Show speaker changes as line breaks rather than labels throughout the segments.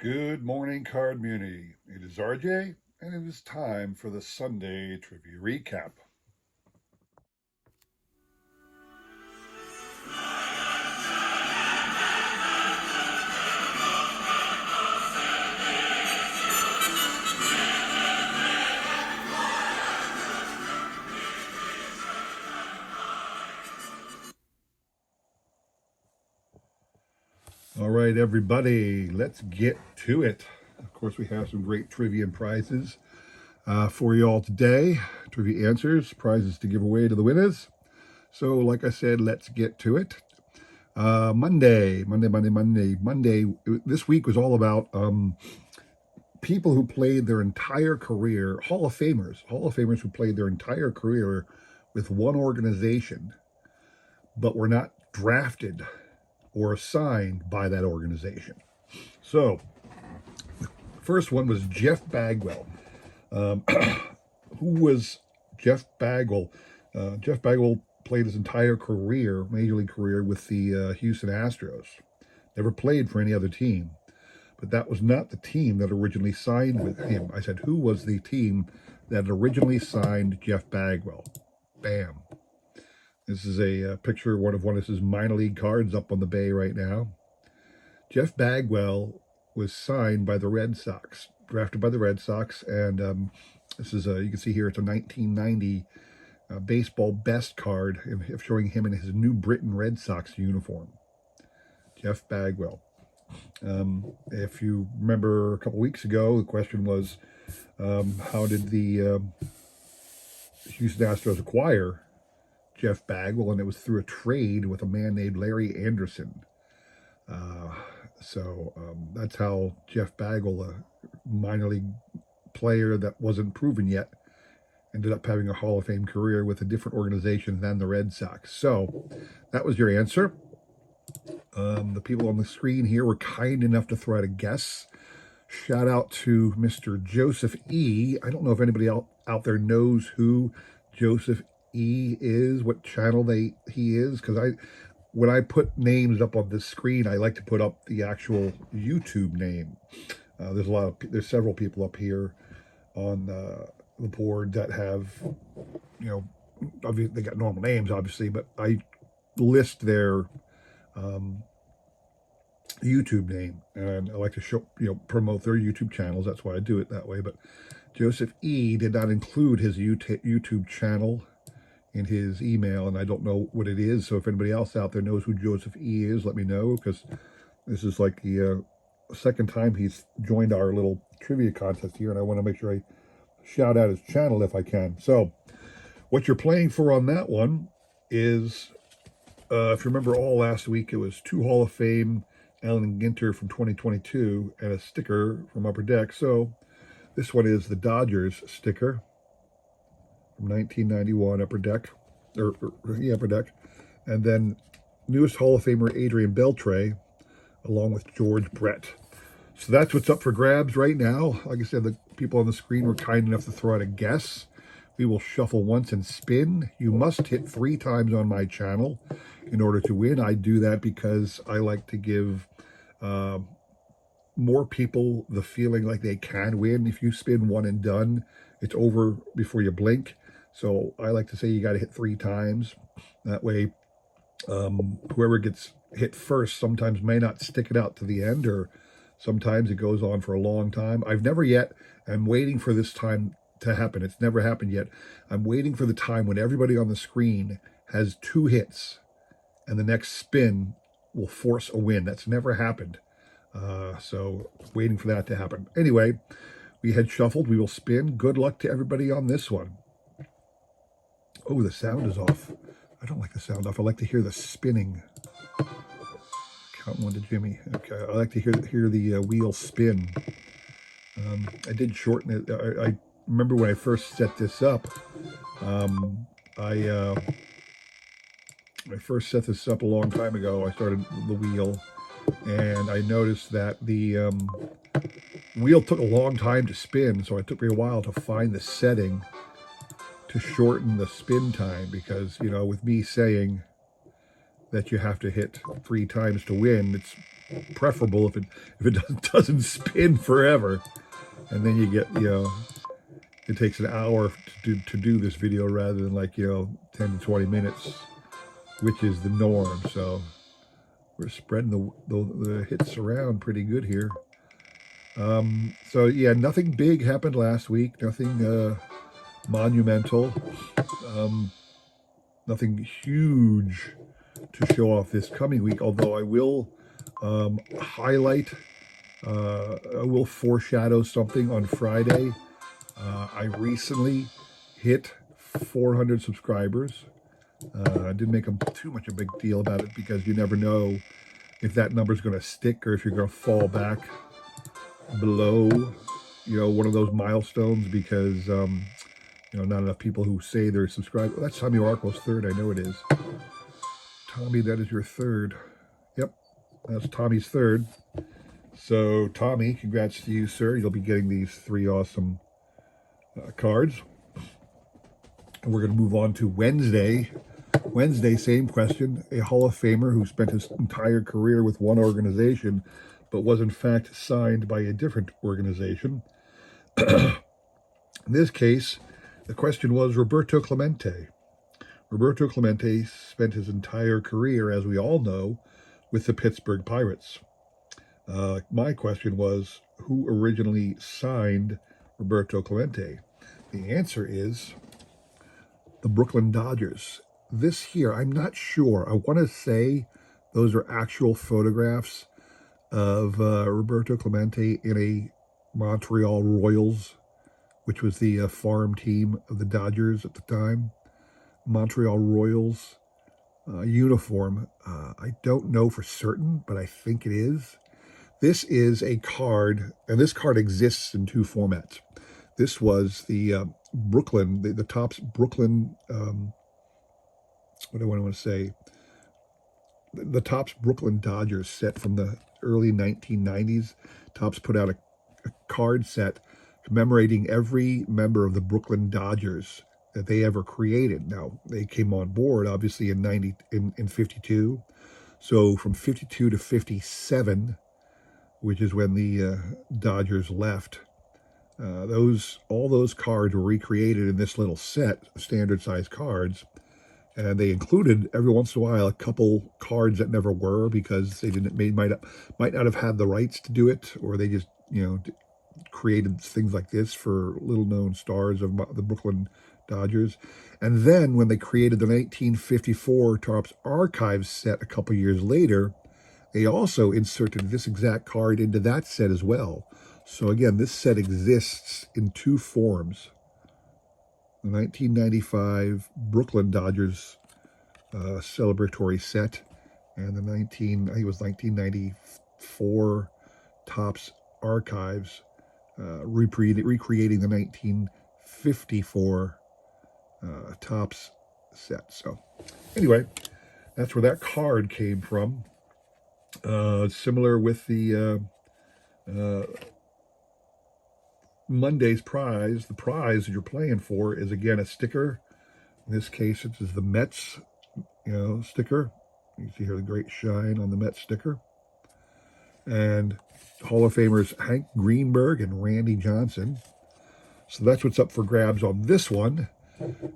Good morning, Card Muni. It is RJ, and it is time for the Sunday Trivia Recap. All right, everybody, let's get to it. Of course, we have some great trivia and prizes for you all today. Trivia answers, prizes to give away to the winners. So, like I said, let's get to it. Monday. This week was all about people who played their entire career, Hall of Famers who played their entire career with one organization, but were not drafted or assigned by that organization. So, first one was Jeff Bagwell. Um, who was Jeff Bagwell? Jeff Bagwell played his entire career, major league career, with the Houston Astros. Never played for any other team. But that was not the team that originally signed with him. I said, who was the team that originally signed Jeff Bagwell? Bam. This is a picture of one of his minor league cards up on the bay right now. Jeff Bagwell was signed by the Red Sox, drafted by the Red Sox, and this is you can see here it's a 1990 baseball best card showing him in his New Britain Red Sox uniform. Jeff Bagwell. If you remember a couple weeks ago, the question was, how did the Houston Astros acquire Jeff Bagwell? And it was through a trade with a man named Larry Anderson. So that's how Jeff Bagwell, a minor league player that wasn't proven yet, ended up having a Hall of Fame career with a different organization than the Red Sox. So that was your answer. The people on the screen here were kind enough to throw out a guess. Shout out to Mr. Joseph E. I don't know if anybody out there knows who Joseph E. is, what channel he is, because when I put names up on the screen, I like to put up the actual YouTube name. There's several people up here on the board that have, they got normal names, obviously, but I list their YouTube name, and I like to promote their YouTube channels. That's why I do it that way. But Joseph E. did not include his YouTube channel in his email, and I don't know what it is. So if anybody else out there knows who Joseph E. is, let me know, because this is like the second time he's joined our little trivia contest here, and I want to make sure I shout out his channel if I can. So what you're playing for on that one is, if you remember all last week, it was 2 Hall of Fame Allen Ginter from 2022 and a sticker from Upper Deck. So this one is the Dodgers sticker from 1991 Upper Deck, Upper Deck, and then newest Hall of Famer Adrian Beltre, along with George Brett. So that's what's up for grabs right now. Like I said, the people on the screen were kind enough to throw out a guess. We will shuffle once and spin. You must hit 3 times on my channel in order to win. I do that because I like to give more people the feeling like they can win. If you spin one and done, it's over before you blink. So I like to say you got to hit 3 times. That way, whoever gets hit first sometimes may not stick it out to the end, or sometimes it goes on for a long time. I've never yet. I'm waiting for this time to happen. It's never happened yet. I'm waiting for the time when everybody on the screen has 2 hits and the next spin will force a win. That's never happened. So waiting for that to happen. Anyway, we had shuffled. We will spin. Good luck to everybody on this one. Oh, the sound is off. I don't like the sound off. I like to hear the spinning. Count 1 to Jimmy. Okay, I like to hear the wheel spin. I did shorten it. I remember when I first set this up. I first set this up a long time ago. I started the wheel, and I noticed that the wheel took a long time to spin, so it took me a while to find the setting to shorten the spin time, because, with me saying that you have to hit 3 times to win, it's preferable if it doesn't spin forever, and then you get, it takes an hour to do this video rather than, like, 10 to 20 minutes, which is the norm. So we're spreading the hits around pretty good here. So yeah, nothing big happened last week. Nothing monumental. Nothing huge to show off this coming week. Although I will highlight. I will foreshadow something on Friday. I recently hit 400 subscribers. I didn't make too much a big deal about it because you never know if that number is going to stick or if you're going to fall back below, one of those milestones because, not enough people who say they're subscribed. Well, that's Tommy Orakel's third. I know it is. Tommy, that is your third. Yep, that's Tommy's third. So, Tommy, congrats to you, sir. You'll be getting these 3 awesome cards. And we're going to move on to Wednesday. Wednesday, same question. A Hall of Famer who spent his entire career with one organization, but was in fact signed by a different organization. In this case, the question was Roberto Clemente. Roberto Clemente spent his entire career, as we all know, with the Pittsburgh Pirates. My question was, who originally signed Roberto Clemente? The answer is the Brooklyn Dodgers. This here, I'm not sure. I want to say those are actual photographs of Roberto Clemente in a Montreal Royals, which was the farm team of the Dodgers at the time. Montreal Royals uniform. I don't know for certain, but I think it is. This is a card, and this card exists in 2 formats. This was the Brooklyn, the Topps Brooklyn, what do I want to say? The Topps Brooklyn Dodgers set from the early 1990s. Topps put out a card set commemorating every member of the Brooklyn Dodgers that they ever created. Now, they came on board, obviously, in 52. So from 52 to 57, which is when the Dodgers left, all those cards were recreated in this little set of standard size cards, and they included every once in a while a couple cards that never were because they might not have had the rights to do it, or they just created things like this for little known stars of the Brooklyn Dodgers. And then when they created the 1954 Topps Archives set a couple years later, they also inserted this exact card into that set as well. So again, this set exists in 2 forms. The 1995 Brooklyn Dodgers celebratory set and the 1994 Topps Archives recreating the 1954 Topps set. So anyway, that's where that card came from. Similar with the Monday's prize. The prize that you're playing for is, again, a sticker. In this case, it is the Mets, sticker. You see here the great shine on the Mets sticker. And Hall of Famers Hank Greenberg and Randy Johnson. So that's what's up for grabs on this one.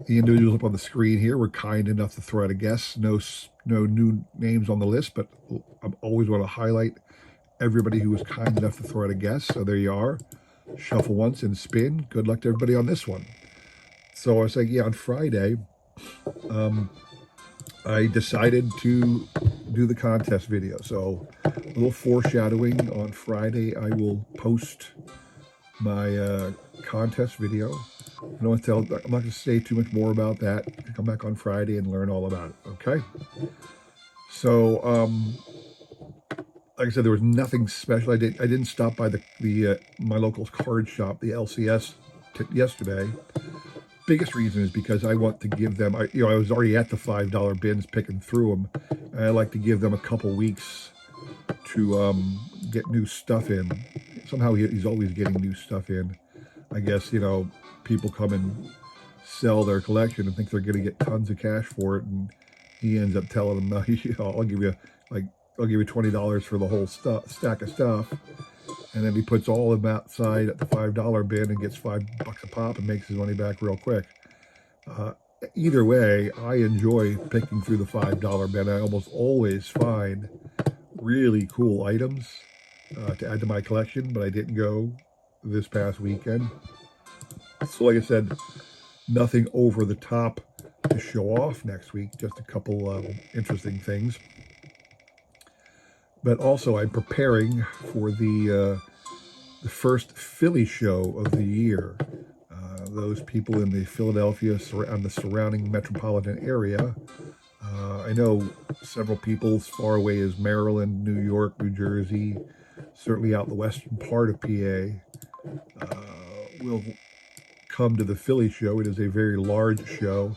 The individuals up on the screen here were kind enough to throw out a guess. No new names on the list, but I always want to highlight everybody who was kind enough to throw out a guess. So there you are. Shuffle once and spin. Good luck to everybody on this one. So I was like, on Friday, I decided to do the contest video. So a little foreshadowing. On Friday, I will post my contest video. I'm not going to say too much more about that. You can come back on Friday and learn all about it. Okay. So, like I said, there was nothing special. I didn't stop by my local card shop, the LCS, yesterday. Biggest reason is because I want to give them. I was already at the $5 bins picking through them, and I like to give them a couple weeks to get new stuff in. Somehow he's always getting new stuff in. I guess people come and sell their collection and think they're going to get tons of cash for it, and he ends up telling them, "No, I'll give you like I'll give you $20 for the whole stack of stuff. And then he puts all of them outside at the $5 bin and gets $5 a pop and makes his money back real quick. Either way, I enjoy picking through the $5 bin. I almost always find really cool items to add to my collection, but I didn't go this past weekend. So like I said, nothing over the top to show off next week, just a couple of interesting things. But also I'm preparing for the first Philly show of the year. Those people in the Philadelphia and the surrounding metropolitan area. I know several people as far away as Maryland, New York, New Jersey, certainly out the western part of PA, will come to the Philly show. It is a very large show.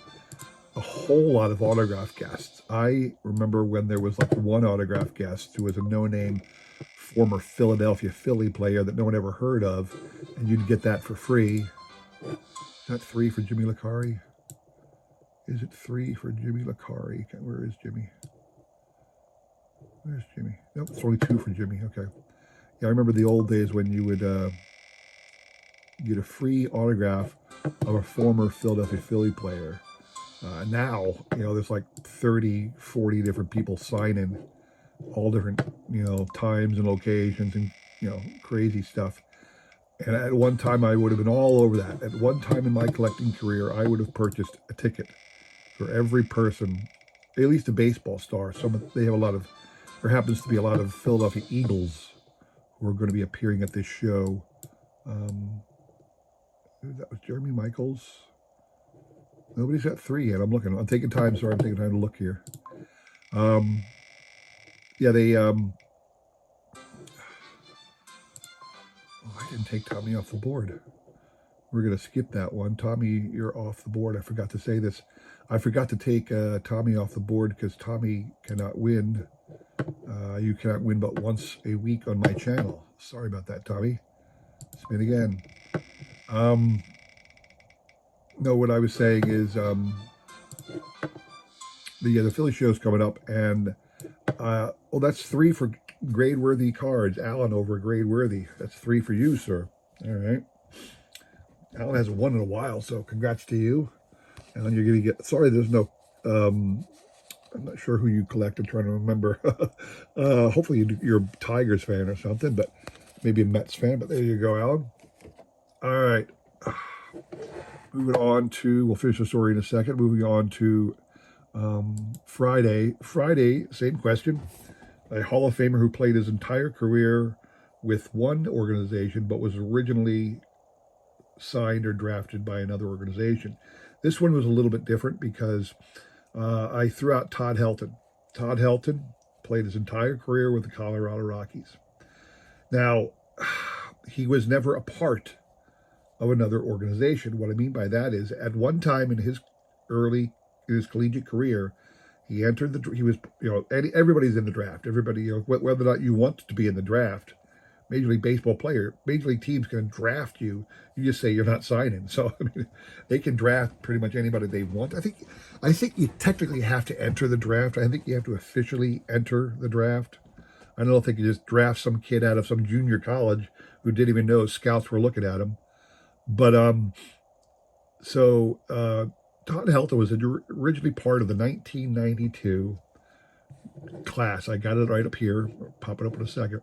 A whole lot of autograph guests. I remember when there was like one autograph guest who was a no-name former Philadelphia Philly player that no one ever heard of, and you'd get that for free. Is that 3 for Jimmy Licari? Is it 3 for Jimmy Licari? Where is Jimmy? Where's Jimmy? Nope, it's only 2 for Jimmy. Okay. Yeah, I remember the old days when you would get a free autograph of a former Philadelphia Philly player. Now, there's like 30, 40 different people signing, all different, times and locations and, crazy stuff. And at one time, I would have been all over that. At one time in my collecting career, I would have purchased a ticket for every person, at least a baseball star. There happens to be a lot of Philadelphia Eagles who are going to be appearing at this show. That was Jeremy Michaels. Nobody's got 3 yet. I'm taking time. Sorry, I'm taking time to look here. Yeah, they, I didn't take Tommy off the board. We're going to skip that one. Tommy, you're off the board. I forgot to say this. I forgot to take Tommy off the board because Tommy cannot win. You cannot win but once a week on my channel. Sorry about that, Tommy. Spin again. No, what I was saying is the Philly show's coming up, and that's 3 for grade-worthy cards. Alan over grade-worthy. That's 3 for you, sir. All right. Alan hasn't won in a while, so congrats to you. And you're going to get... Sorry, there's no... I'm not sure who you collect. I'm trying to remember. Hopefully you're a Tigers fan or something, but maybe a Mets fan. But there you go, Alan. All right. Moving on to... We'll finish the story in a second. Moving on to Friday. Friday, same question. A Hall of Famer who played his entire career with one organization, but was originally signed or drafted by another organization. This one was a little bit different because I threw out Todd Helton. Todd Helton played his entire career with the Colorado Rockies. Now, he was never a part of another organization. What I mean by that is, at one time in his collegiate career, he entered he was, everybody's in the draft. Everybody, whether or not you want to be in the draft, Major League Baseball player, Major League teams can draft you. You just say you're not signing. So, I mean, they can draft pretty much anybody they want. I think you technically have to enter the draft. I think you have to officially enter the draft. I don't think you just draft some kid out of some junior college who didn't even know scouts were looking at him. But, Todd Helton was originally part of the 1992 class. I got it right up here. I'll pop it up in a second.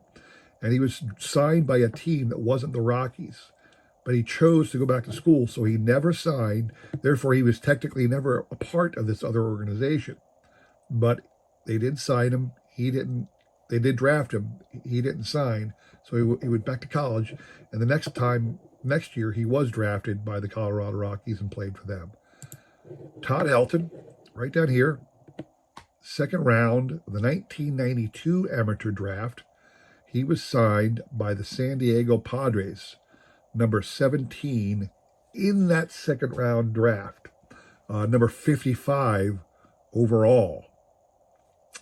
And he was signed by a team that wasn't the Rockies. But he chose to go back to school, so he never signed. Therefore, he was technically never a part of this other organization. But they did sign him. They did draft him. He didn't sign. So he went back to college. And the next year, he was drafted by the Colorado Rockies and played for them. Todd Helton, right down here, second round of the 1992 amateur draft. He was signed by the San Diego Padres, number 17, in that second round draft, number 55 overall.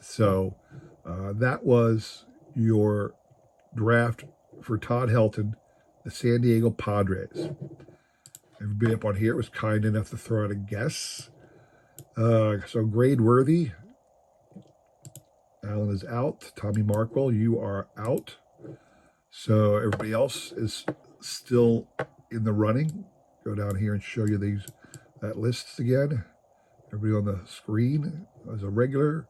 So that was your draft for Todd Helton, the San Diego Padres. Everybody up on here was kind enough to throw out a guess. So grade worthy. Alan is out. Tommy Markwell, you are out. So everybody else is still in the running. Go down here and show you that lists again. Everybody on the screen is a regular,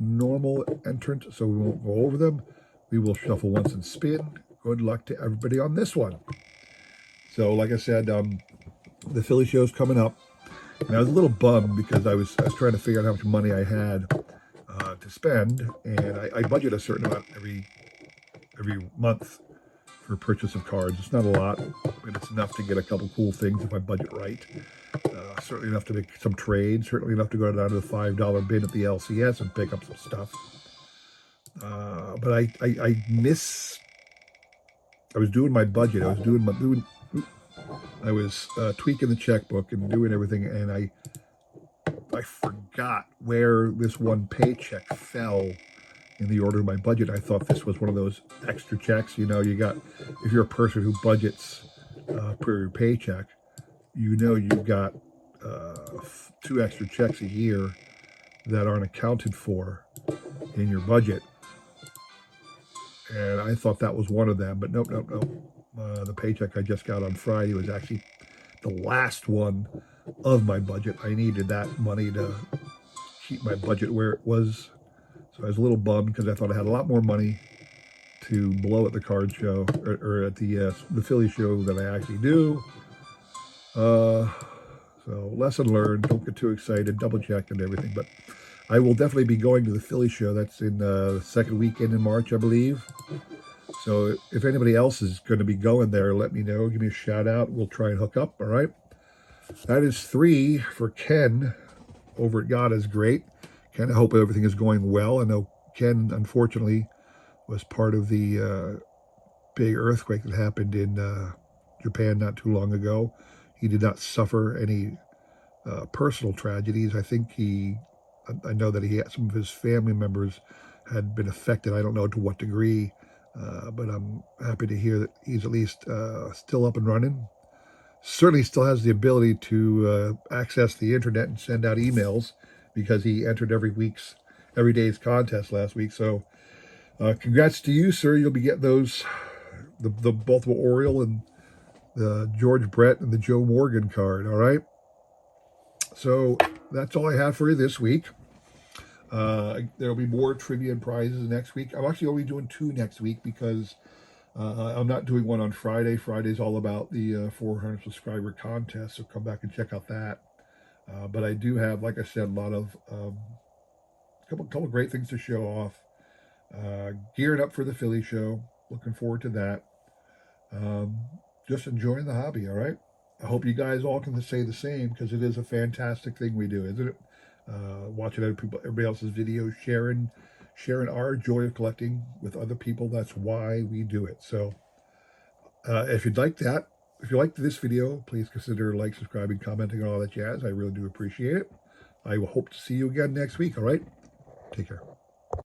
normal entrant, so we won't go over them. We will shuffle once and spin. Good luck to everybody on this one. So, like I said, the Philly show's coming up, and I was a little bummed because I was trying to figure out how much money I had to spend, and I budget a certain amount every month for purchase of cards. It's not a lot, but it's enough to get a couple cool things if I budget right. Certainly enough to make some trades. Certainly enough to go down to the $5 bin at the LCS and pick up some stuff. But I was doing my budget. I was tweaking the checkbook and doing everything, and I forgot where this one paycheck fell in the order of my budget. I thought this was one of those extra checks. You know, if you're a person who budgets per your paycheck, you know you've got 2 extra checks a year that aren't accounted for in your budget. And I thought that was one of them, but nope. The paycheck I just got on Friday was actually the last one of my budget. I needed that money to keep my budget where it was. So I was a little bummed because I thought I had a lot more money to blow at the card show or at the Philly show than I actually do. So lesson learned, don't get too excited, double check and everything. But I will definitely be going to the Philly show. That's in the second weekend in March, I believe. So if anybody else is going to be going there, let me know. Give me a shout out. We'll try and hook up, all right? That is 3 for Ken over at God is Great. Ken, I hope everything is going well. I know Ken, unfortunately, was part of the big earthquake that happened in Japan not too long ago. He did not suffer any personal tragedies. I know that he had some of his family members had been affected. I don't know to what degree, but I'm happy to hear that he's at least still up and running. Certainly still has the ability to access the internet and send out emails because he entered every day's contest last week. So congrats to you, sir. You'll be getting those, the Baltimore Oriole and the George Brett and the Joe Morgan card, all right? So that's all I have for you this week. There'll be more trivia and prizes next week. I'm actually only doing 2 next week because I'm not doing one on Friday. Friday's all about the 400 subscriber contest, so come back and check out that. But I do have, like I said, a lot of couple great things to show off. Gearing up for the Philly show. Looking forward to that. Just enjoying the hobby, all right? I hope you guys all can say the same because it is a fantastic thing we do, isn't it? Watching everybody else's videos, sharing our joy of collecting with other people. That's why we do it. So if you liked this video, please consider subscribing, commenting, and all that jazz. I really do appreciate it. I will hope to see you again next week, all right? Take care.